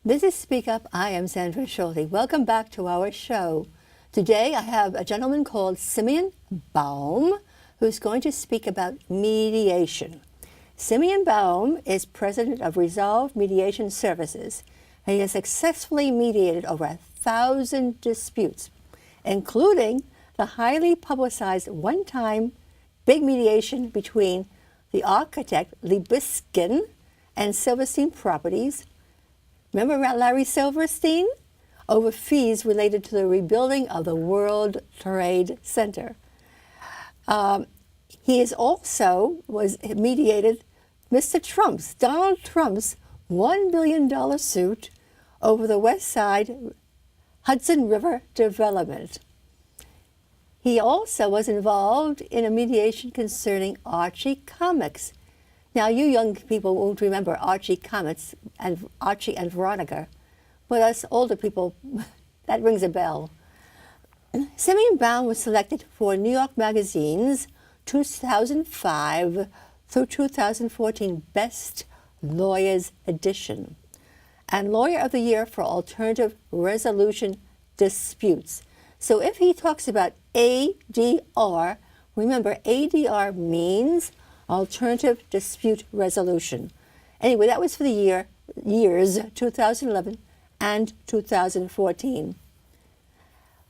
This is Speak Up. I am Sandra Shulte. Welcome back to our show. Today I have a gentleman called Simeon Baum who's going to speak about mediation. Simeon Baum is president of Resolve Mediation Services. He has successfully mediated over 1,000 disputes, including the highly publicized one-time big mediation between the architect Libiskin and Silverstein Properties. Remember Larry Silverstein? Over fees related to the rebuilding of the World Trade Center. He is also mediated Donald Trump's $1 billion suit over the West Side Hudson River development. He also was involved in a mediation concerning Archie Comics. Now, you young people won't remember Archie Comics and Archie and Veronica, but us older people, that rings a bell. Simeon Baum was selected for New York Magazine's 2005 through 2014 Best Lawyers edition and Lawyer of the Year for Alternative Resolution Disputes. So if he talks about ADR, remember ADR means Alternative Dispute Resolution. Anyway, that was for the years 2011 and 2014.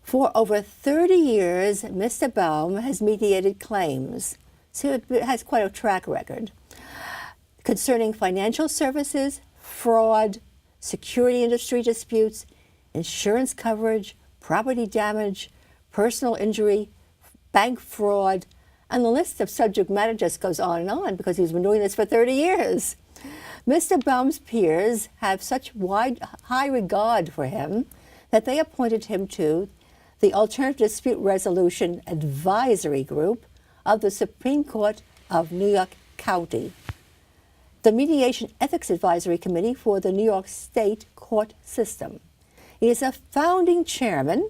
For over 30 years, Mr. Baum has mediated claims, so it has quite a track record, concerning financial services, fraud, security industry disputes, insurance coverage, property damage, personal injury, bank fraud, and the list of subject matter just goes on because he's been doing this for 30 years. Mr. Baum's peers have such high regard for him that they appointed him to the Alternative Dispute Resolution Advisory Group of the Supreme Court of New York County, the Mediation Ethics Advisory Committee for the New York State Court System. He is a founding chairman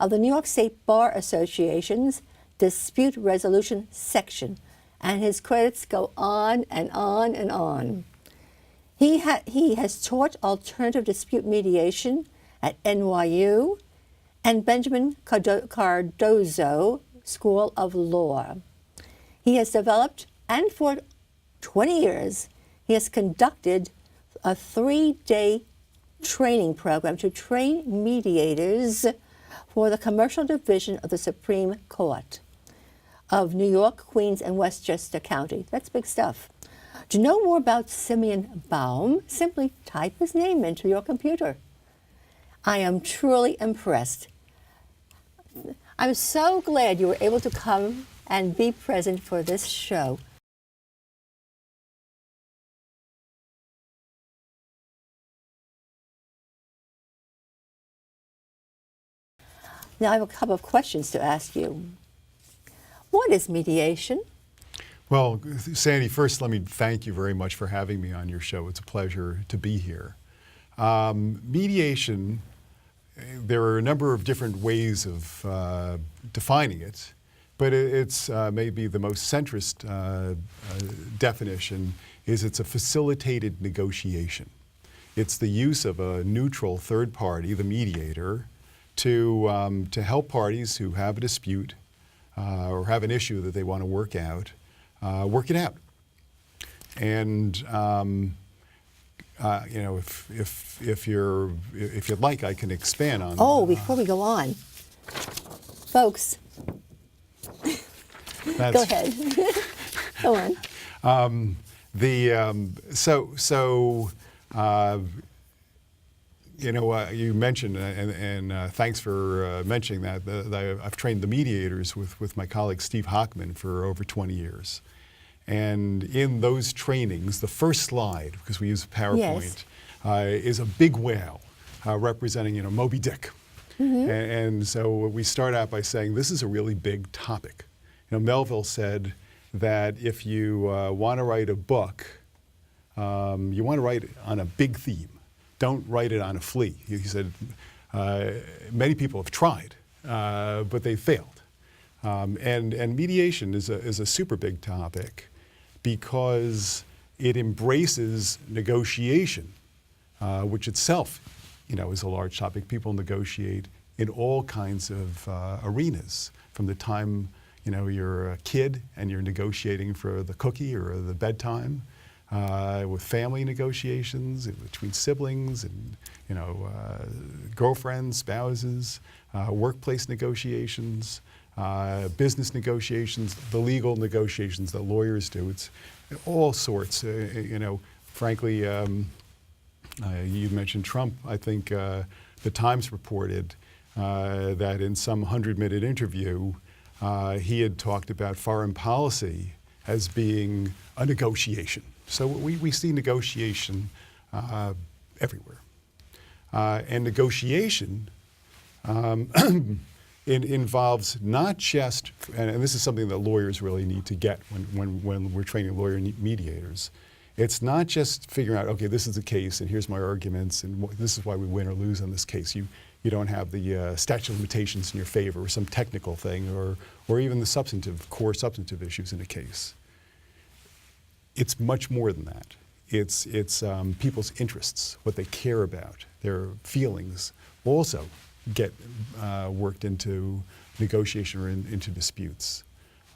of the New York State Bar Association's Dispute Resolution Section, and his credits go on and on and on. He has taught alternative dispute mediation at NYU and Benjamin Cardozo School of Law. He has developed, and for 20 years, he has conducted a 3-day training program to train mediators for the Commercial Division of the Supreme Court of New York, Queens, and Westchester County. That's big stuff. To know more about Simeon Baum, simply type his name into your computer. I am truly impressed. I'm so glad you were able to come and be present for this show. Now I have a couple of questions to ask you. What is mediation? Well, Sandy, first let me thank you very much for having me on your show. It's a pleasure to be here. Mediation, there are a number of different ways of defining it, but it's maybe the most centrist definition is it's a facilitated negotiation. It's the use of a neutral third party, the mediator, to help parties who have a dispute or have an issue that they want to work it out. And you know, if you'd like, I can expand on. Oh, before we go on, folks, go ahead. Go on. You know, you mentioned, and thanks for mentioning that I've trained the mediators with my colleague Steve Hockman for over 20 years. And in those trainings, the first slide, because we use PowerPoint, is a big whale representing, Moby Dick. Mm-hmm. And so we start out by saying this is a really big topic. Melville said that if you want to write a book, you want to write it on a big theme. Don't write it on a flea. He said, many people have tried, but they failed. And mediation is a super big topic because it embraces negotiation which itself, is a large topic. People negotiate in all kinds of arenas, from the time you're a kid and you're negotiating for the cookie or the bedtime, with family negotiations between siblings and girlfriends, spouses, workplace negotiations, business negotiations, the legal negotiations that lawyers do. It's all sorts. Frankly, you mentioned Trump. I think the Times reported that in some 100-minute interview, he had talked about foreign policy as being a negotiation. So we see negotiation everywhere. And negotiation it involves not just, and this is something that lawyers really need to get when we're training lawyer mediators, it's not just figuring out, okay, this is the case and here's my arguments and this is why we win or lose on this case. You don't have the statute of limitations in your favor or some technical thing or even the core substantive issues in a case. It's much more than that. It's people's interests, what they care about, their feelings also get worked into negotiation or into disputes,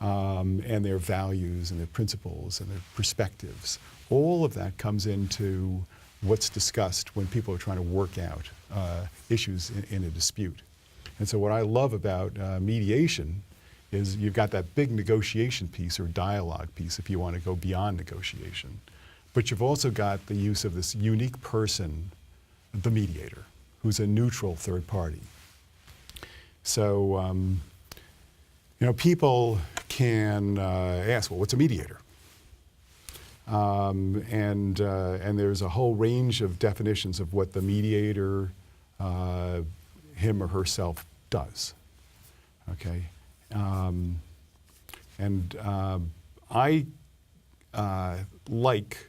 and their values and their principles and their perspectives. All of that comes into what's discussed when people are trying to work out issues in a dispute. And so what I love about mediation is you've got that big negotiation piece or dialogue piece if you want to go beyond negotiation. But you've also got the use of this unique person, the mediator, who's a neutral third party. So, people can ask, well, what's a mediator? And there's a whole range of definitions of what the mediator, him or herself, does. Okay, I like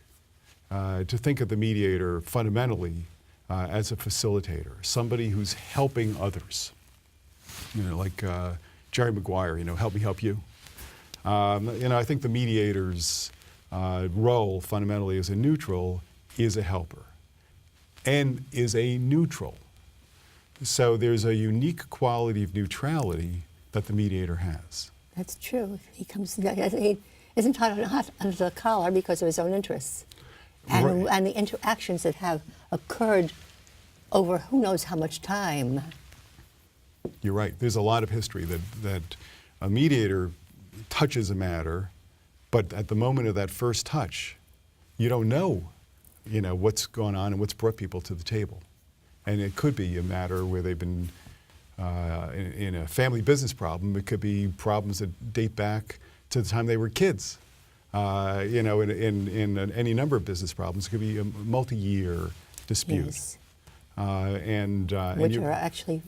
to think of the mediator fundamentally as a facilitator, somebody who's helping others. Like Jerry Maguire, help me help you. I think the mediator's role fundamentally as a neutral is a helper and is a neutral. So there's a unique quality of neutrality that the mediator has. That's true. He isn't hot under the collar because of his own interests. And, Right. and the interactions that have occurred over who knows how much time. You're right. There's a lot of history that a mediator touches a matter, but at the moment of that first touch, you don't know, what's going on and what's brought people to the table. And it could be a matter where they've been in a family business problem. It could be problems that date back to the time they were kids. In any number of business problems, it could be a multi-year dispute. Yes. Which are actually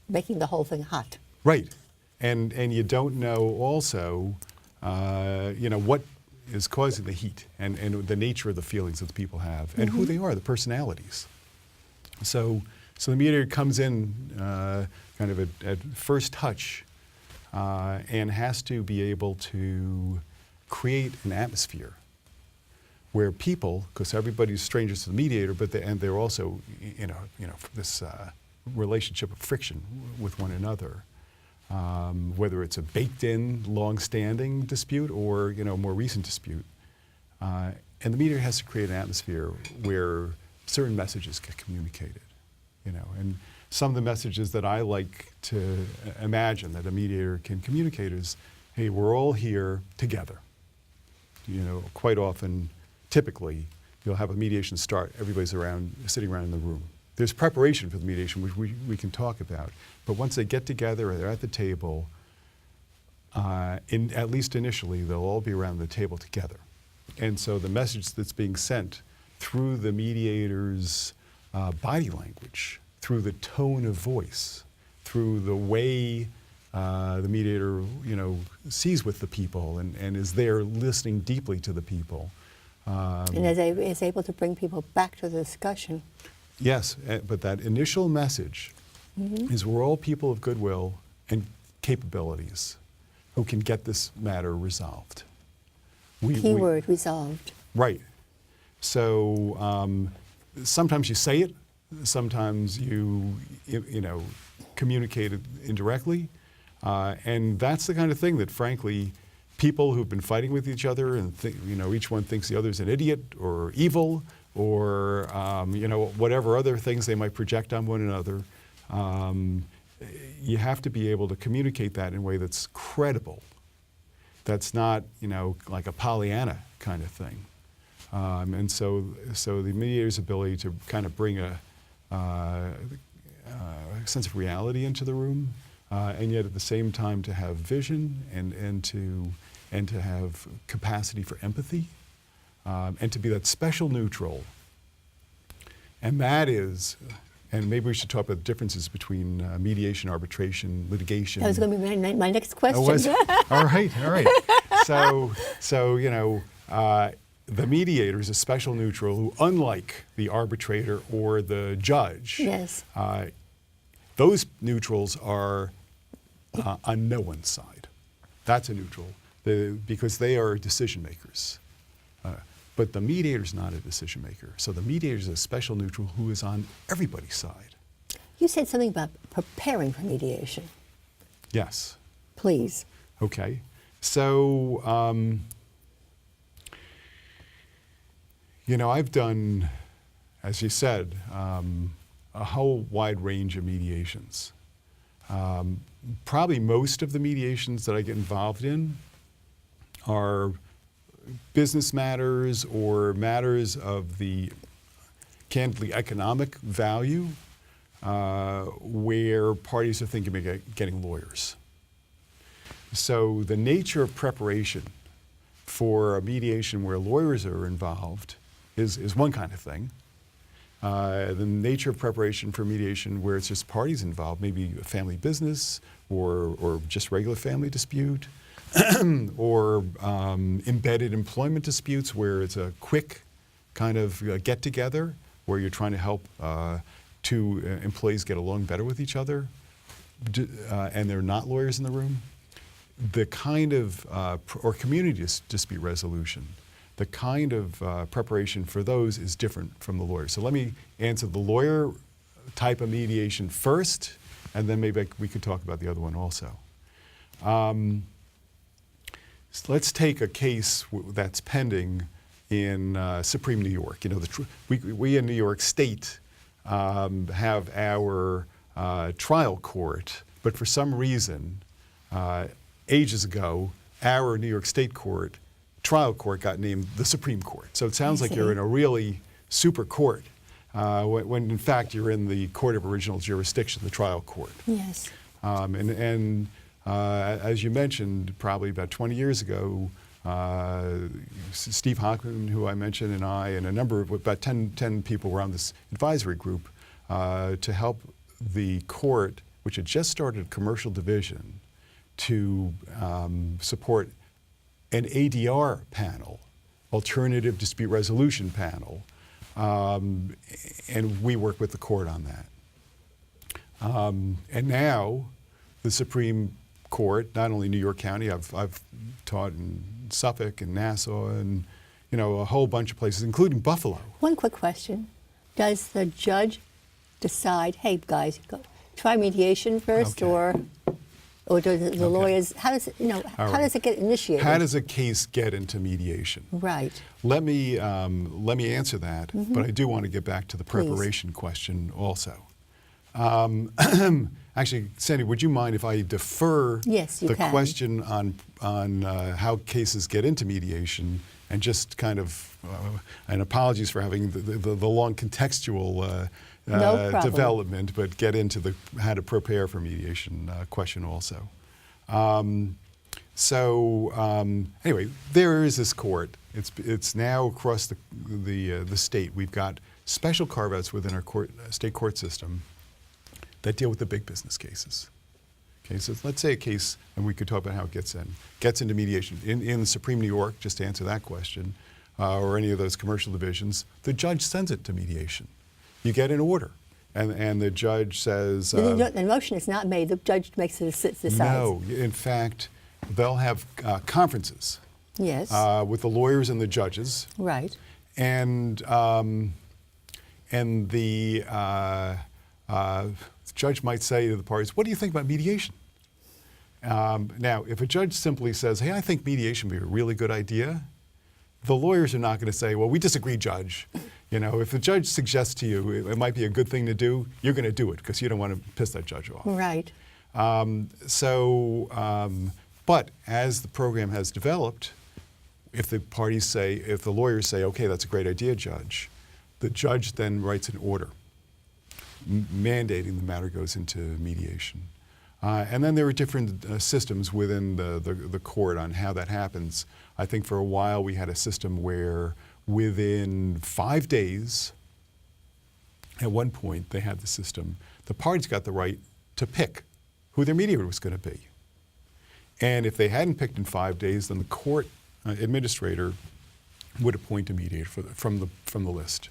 making the whole thing hot. Right. And you don't know also, what is causing the heat and the nature of the feelings that the people have and who they are, the personalities. So the mediator comes in kind of at first touch and has to be able to create an atmosphere where people, because everybody's strangers to the mediator, but they're also this relationship of friction with one another, whether it's a baked-in, long-standing dispute or more recent dispute, and the mediator has to create an atmosphere where certain messages get communicated, and some of the messages that I like to imagine that a mediator can communicate is, hey, we're all here together. Quite often, typically, you'll have a mediation start, everybody's sitting around in the room. There's preparation for the mediation, which we can talk about. But once they get together and they're at the table, at least initially, they'll all be around the table together. And so the message that's being sent through the mediator's body language, through the tone of voice, through the way the mediator, sees with the people and is there listening deeply to the people. And is able to bring people back to the discussion. Yes, but that initial message is we're all people of goodwill and capabilities who can get this matter resolved. Keyword, resolved. Right. So sometimes you say it, sometimes you communicate it indirectly, and that's the kind of thing that, frankly, people who've been fighting with each other and each one thinks the other's an idiot or evil or whatever other things they might project on one another. You have to be able to communicate that in a way that's credible. That's not like a Pollyanna kind of thing. And so the mediator's ability to kind of bring a sense of reality into the room, and yet at the same time to have vision and to have capacity for empathy, and to be that special neutral. And that is, and maybe we should talk about the differences between mediation, arbitration, litigation. That was going to be my next question. Oh, was it? All right. So the mediator is a special neutral who, unlike the arbitrator or the judge, yes, those neutrals are on no one's side. That's a neutral, because they are decision makers. But the mediator is not a decision maker. So the mediator is a special neutral who is on everybody's side. You said something about preparing for mediation. Yes. Please. Okay. So, I've done, as you said, a whole wide range of mediations. Probably most of the mediations that I get involved in are business matters or matters of the candidly economic value, where parties are thinking about getting lawyers. So the nature of preparation for a mediation where lawyers are involved is one kind of thing. The nature of preparation for mediation where it's just parties involved, maybe a family business or just regular family dispute, or embedded employment disputes where it's a quick kind of get-together where you're trying to help two employees get along better with each other, and there are not lawyers in the room. The kind of, or community dispute resolution, the kind of preparation for those is different from the lawyer. So let me answer the lawyer type of mediation first, and then maybe we could talk about the other one also. So let's take a case that's pending in Supreme New York. We in New York State have our trial court, but for some reason, ages ago, our New York State court, trial court, got named the Supreme Court. So it sounds like you're in a really super court, when in fact you're in the court of original jurisdiction, the trial court. Yes. As you mentioned, probably about 20 years ago, Steve Hockman, who I mentioned, and I, and a number of, about 10 people were on this advisory group to help the court, which had just started a commercial division, to support an ADR panel, alternative dispute resolution panel, and we work with the court on that. And now the Supreme Court, not only New York County, I've taught in Suffolk and Nassau and a whole bunch of places, including Buffalo. One quick question. Does the judge decide, hey guys, try mediation first, Okay. or does the lawyers, how does it, how does it get initiated? How does a case get into mediation? Right. Let me answer that, but I do want to get back to the Please. preparation question also. Actually, Sandy, would you mind if I defer Yes, you the can. question on how cases get into mediation and just kind of, and apologies for having the long contextual No problem. development, but get into how to prepare for mediation question also. Anyway, there is this court. It's now across the state. We've got special carve-outs within our state court system that deal with the big business cases. Okay, so let's say a case, and we could talk about how it gets into mediation. In the Supreme New York, just to answer that question, or any of those commercial divisions, the judge sends it to mediation. You get an order, and the judge says... the motion is not made, the judge makes it, decides. No, in fact, they'll have conferences. Yes. With the lawyers and the judges. Right. And and the judge might say to the parties, what do you think about mediation? Now, if a judge simply says, hey, I think mediation would be a really good idea, the lawyers are not going to say, well, we disagree, Judge. You know, if the judge suggests to you it might be a good thing to do, you're going to do it because you don't want to piss that judge off. Right. But as the program has developed, if the lawyers say, okay, that's a great idea, Judge, the judge then writes an order mandating the matter goes into mediation. And then there are different systems within the court on how that happens. I think for a while we had a system where within 5 days, at one point they had the system, the parties got the right to pick who their mediator was going to be. And if they hadn't picked in 5 days, then the court administrator would appoint a mediator from the list.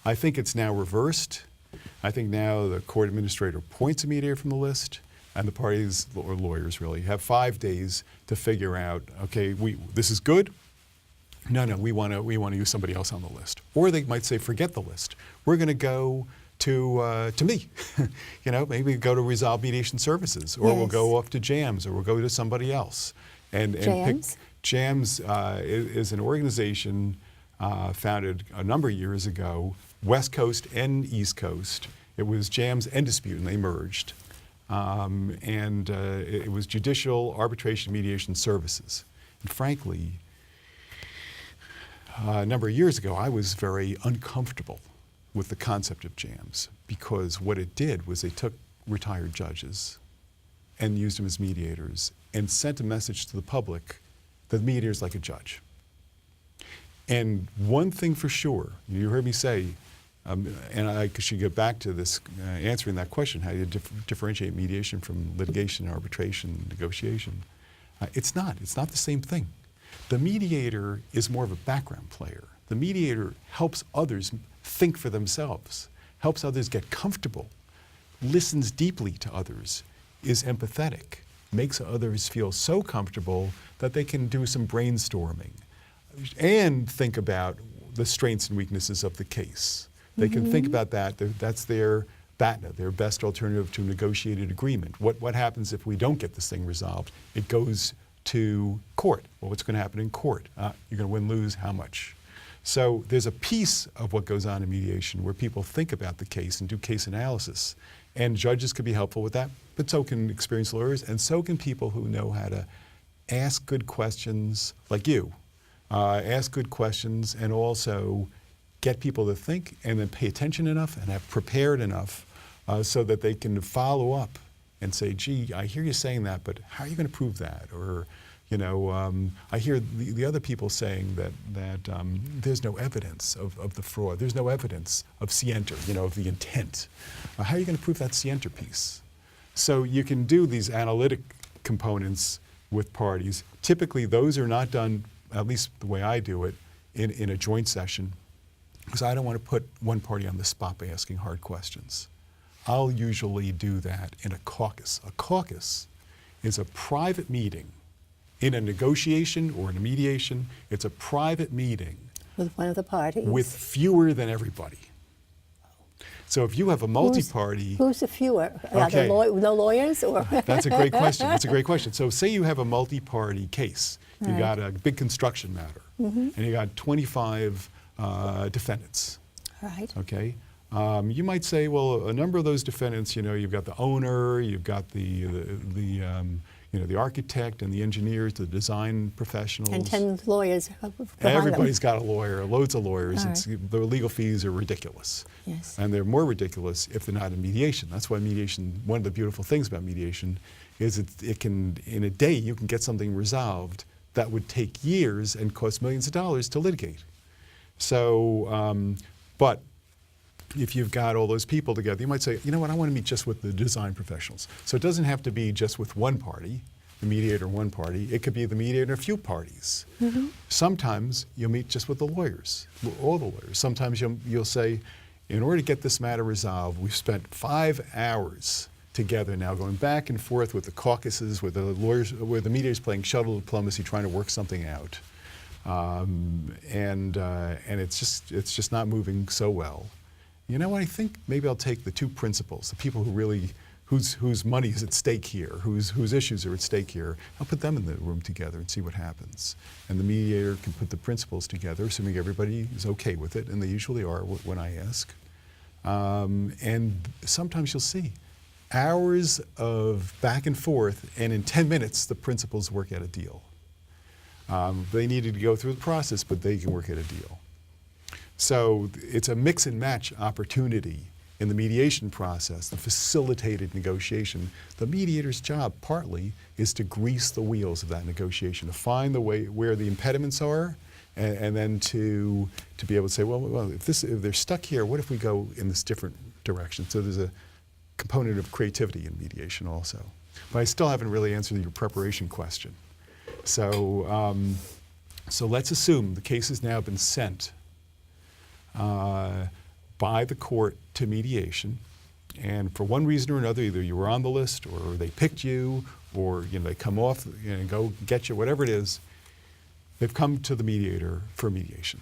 I think it's now reversed. I think now the court administrator appoints a mediator from the list, and the parties, or lawyers really, have 5 days to figure out, okay, this is good. No, we want to use somebody else on the list. Or they might say, forget the list. We're going to go to me. You know, maybe go to Resolve Mediation Services, or we'll go off to JAMS, or we'll go to somebody else. And JAMS? JAMS is an organization founded a number of years ago, West Coast and East Coast. It was JAMS and Dispute, and they merged. It was Judicial Arbitration Mediation Services. And frankly, a number of years ago, I was very uncomfortable with the concept of JAMS, because what it did was they took retired judges and used them as mediators and sent a message to the public that the mediator is like a judge. And one thing for sure, you heard me say, and I should get back to this, answering that question, how you differentiate mediation from litigation, arbitration, negotiation. It's not the same thing. The mediator is more of a background player. The mediator helps others think for themselves, helps others get comfortable, listens deeply to others, is empathetic, makes others feel so comfortable that they can do some brainstorming and think about the strengths and weaknesses of the case. They can think about that. That's their BATNA, their best alternative to a negotiated agreement. What happens if we don't get this thing resolved? It goes to court. Well, what's going to happen in court? You're going to win, lose, how much? So there's a piece of what goes on in mediation where people think about the case and do case analysis. And judges can be helpful with that, but so can experienced lawyers, and so can people who know how to ask good questions, like you. Ask good questions and also get people to think and then pay attention enough and have prepared enough so that they can follow up and say, gee, I hear you saying that, but how are you going to prove that? Or, you know, I hear the other people saying that there's no evidence of the fraud. There's no evidence of scienter, you know, of the intent. How are you going to prove that scienter piece? So you can do these analytic components with parties. Typically, those are not done, at least the way I do it, in a joint session, because I don't want to put one party on the spot by asking hard questions. I'll usually do that in a caucus. A caucus is a private meeting. In a negotiation or in a mediation, it's a private meeting with one of the parties. With fewer than everybody. So if you have a multi-party... Who's the fewer? Okay. Are there no lawyers? Or? That's a great question. That's a great question. So say you have a multi-party case. You Right. got a big construction matter, and you got 25 defendants. Right. Okay. You might say, well, a number of those defendants, you know, you've got the owner, you've got the architect and the engineers, the design professionals. And 10 lawyers behind Everybody's them. got a lawyer, loads of lawyers. All right. The legal fees are ridiculous. Yes. And they're more ridiculous if they're not in mediation. That's why mediation, one of the beautiful things about mediation is it can, in a day, you can get something resolved that would take years and cost millions of dollars to litigate. So, but if you've got all those people together, you might say, you know what, I want to meet just with the design professionals. So it doesn't have to be just with one party, the mediator one party. It could be the mediator a few parties. Mm-hmm. Sometimes you'll meet just with the lawyers, all the lawyers. Sometimes you'll say, in order to get this matter resolved, we've spent 5 hours together now going back and forth with the caucuses, with the lawyers, where the mediator's playing shuttle diplomacy, trying to work something out. And it's just not moving so well. you know what, I think maybe I'll take the two principals, the people who really, whose money is at stake here, whose issues are at stake here, I'll put them in the room together and see what happens. And the mediator can put the principals together, assuming everybody is okay with it, and they usually are when I ask. And sometimes you'll see hours of back and forth, and in 10 minutes, the principals work out a deal. They needed to go through the process, but they can work out a deal. So it's a mix and match opportunity in the mediation process, the facilitated negotiation. The mediator's job, partly, is to grease the wheels of that negotiation, to find the way where the impediments are, and then to be able to say, well, if they're stuck here, what if we go in this different direction? So there's a component of creativity in mediation also. But I still haven't really answered your preparation question. So, so let's assume the case has now been sent by the court to mediation, and for one reason or another, either you were on the list, or they picked you, or they come off and go get you, whatever it is, they've come to the mediator for mediation.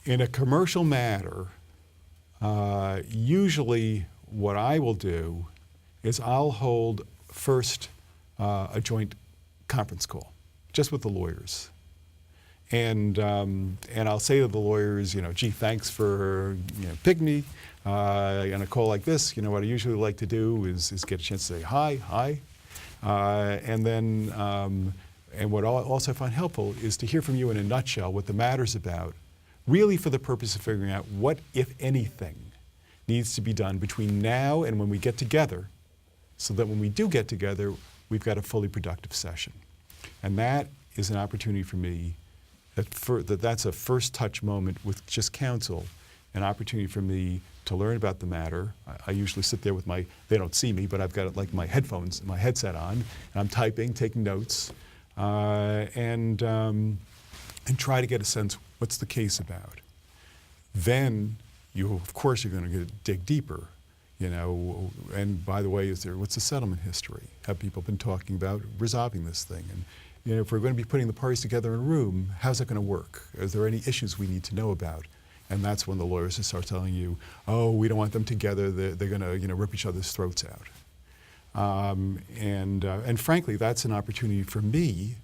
In a commercial matter, usually what I will do is I'll hold first a joint conference call, just with the lawyers. And I'll say to the lawyers, gee, thanks for picking me. On a call like this, what I usually like to do is get a chance to say hi, and then and what I also find helpful is to hear from you in a nutshell what the matter's about, really for the purpose of figuring out what, if anything, needs to be done between now and when we get together, so that when we do get together, we've got a fully productive session. And that is an opportunity for me. That's a first touch moment with just counsel, an opportunity for me to learn about the matter. I usually sit there with they don't see me, but I've got like my headphones, my headset on, and I'm typing, taking notes, and try to get a sense, what's the case about? Then, of course, you're going to dig deeper, and by the way, what's the settlement history? Have people been talking about resolving this thing? And if we're going to be putting the parties together in a room, how's that going to work? Is there any issues we need to know about? And that's when the lawyers start telling you, oh, we don't want them together. They're going to rip each other's throats out. And frankly, that's an opportunity for me,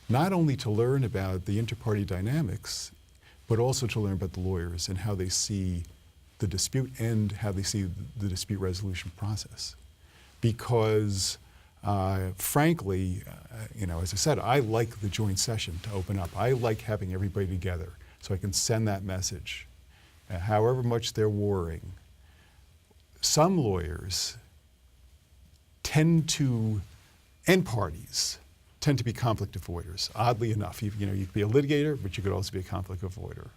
not only to learn about the inter-party dynamics, but also to learn about the lawyers and how they see the dispute and how they see the dispute resolution process. Because frankly, as I said, I like the joint session to open up. I like having everybody together so I can send that message. However much they're warring, some lawyers and parties tend to be conflict avoiders, oddly enough. You could be a litigator, but you could also be a conflict avoider.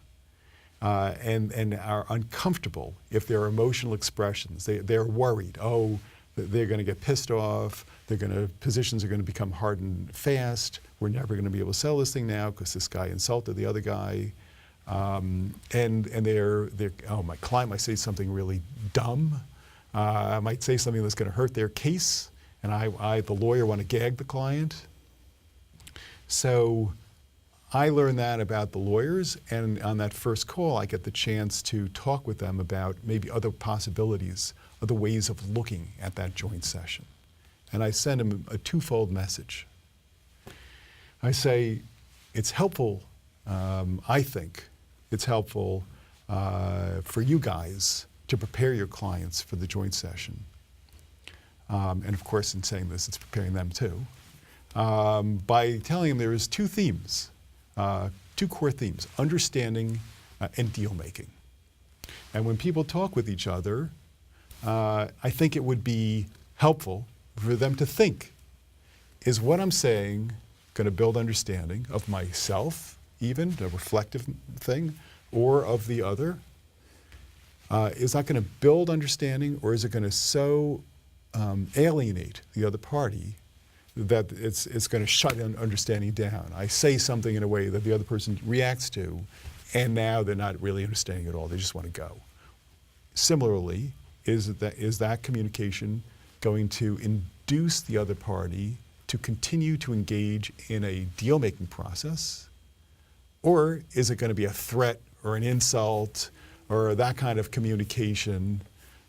And are uncomfortable if there are emotional expressions. They're worried, they're going to get pissed off, positions are going to become hard and fast, we're never going to be able to sell this thing now because this guy insulted the other guy. And my client might say something really dumb. I might say something that's going to hurt their case, and I, the lawyer, want to gag the client. So I learned that about the lawyers, and on that first call, I get the chance to talk with them about maybe other possibilities, other ways of looking at that joint session. And I send them a twofold message. I say, it's helpful, I think, it's helpful for you guys to prepare your clients for the joint session. And of course, in saying this, it's preparing them too. By telling them there is two themes, two core themes, understanding and deal making. And when people talk with each other, I think it would be helpful for them to think, is what I'm saying going to build understanding of myself, even a reflective thing, or of the other? Is that going to build understanding, or is it going to so alienate the other party that it's going to shut understanding down? I say something in a way that the other person reacts to, and now they're not really understanding at all. They just want to go. Similarly, is that communication going to induce the other party to continue to engage in a deal-making process? Or is it going to be a threat or an insult or that kind of communication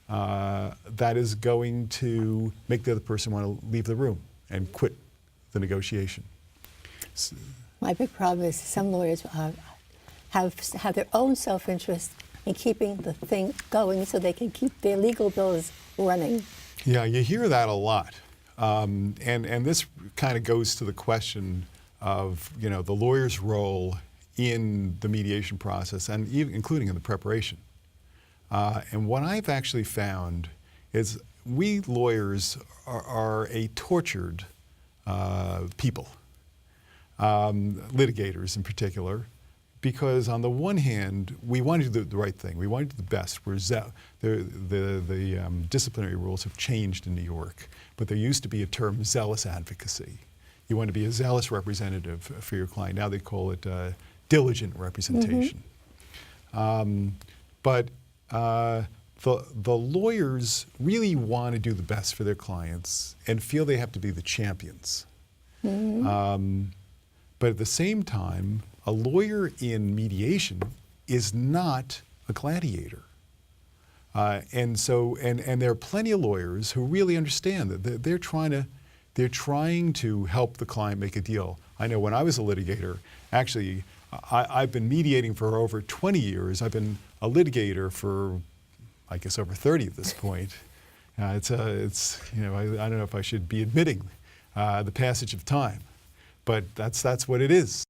that is going to make the other person want to leave the room and quit the negotiation. My big problem is some lawyers have their own self-interest in keeping the thing going so they can keep their legal bills running. Yeah, you hear that a lot. And this kind of goes to the question of, you know, the lawyer's role in the mediation process, and even including in the preparation. And what I've actually found is we lawyers are a tortured people, litigators in particular, because on the one hand, we want to do the right thing. We want to do the best. The disciplinary rules have changed in New York, but there used to be a term, zealous advocacy. You want to be a zealous representative for your client. Now they call it diligent representation. But the lawyers really want to do the best for their clients and feel they have to be the champions. But at the same time, a lawyer in mediation is not a gladiator. And there are plenty of lawyers who really understand that they're trying to help the client make a deal. I know when I was a litigator, actually, I've been mediating for over 20 years. I've been a litigator for, I guess, over 30 at this point. It's you know, I don't know if I should be admitting the passage of time, but that's what it is.